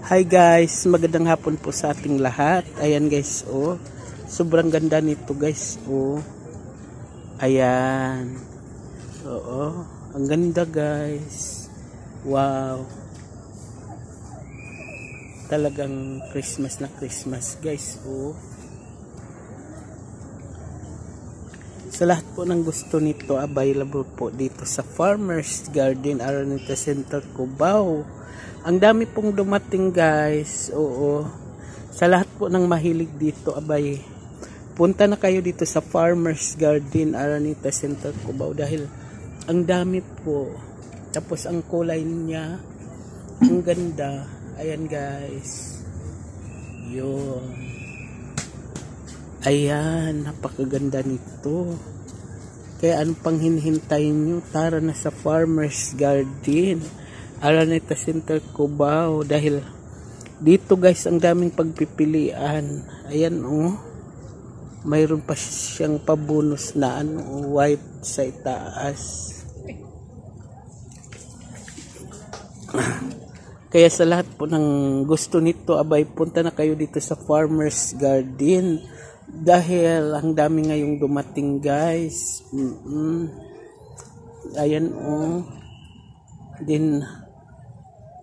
Hi guys, magandang hapon po sa ating lahat. Ayan guys, oh. Sobrang ganda nito guys, oh. Ayan. Oo, ang ganda guys. Wow. Talagang Christmas na Christmas guys, oh. Sa lahat po ng gusto nito, available po dito sa Farmers Garden, Araneta Center, Cubao. Ang dami pong dumating guys. Oo. Sa lahat po ng mahilig dito, abay, punta na kayo dito sa Farmers Garden, Araneta Center, Cubao dahil ang dami po. Tapos ang kulay niya, ang ganda. Ayan guys. Yun. Ayan, napakaganda nito. Kaya anong pang hinihintay nyo? Tara na sa Farmers Garden, Araneta Center, Cubao. Dahil dito guys, ang daming pagpipilian. Ayan oh. Mayroon pa siyang pabonus na white sa itaas. Kaya sa lahat po ng gusto nito, abay, punta na kayo dito sa Farmers Garden. Dahil ang dami ngayong dumating guys. Ayan oh. Din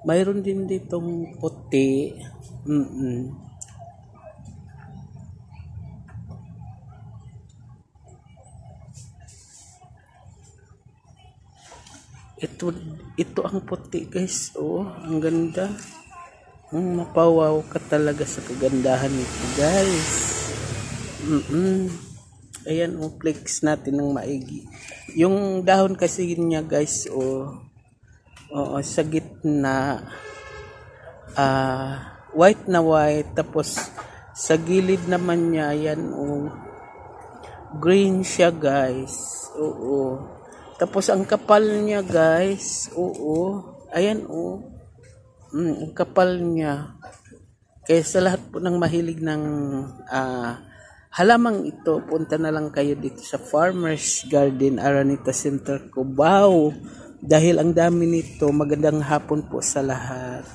mayroon din ditong puti. Ito ang puti guys. Oh, ang ganda. Mapawaw ka talaga sa kagandahan nito guys. Ayan, flex natin ng maigi. Yung dahon kasi niya guys, sa gitna, white na white, tapos sa gilid naman niya, ayan, green siya guys. Oo. Tapos ang kapal niya guys, ayan, ang kapal niya. Kaya sa lahat po ng mahilig ng halamang ito, punta na lang kayo dito sa Farmers Garden, Araneta Center, Cubao. Dahil ang dami nito. Magandang hapon po sa lahat.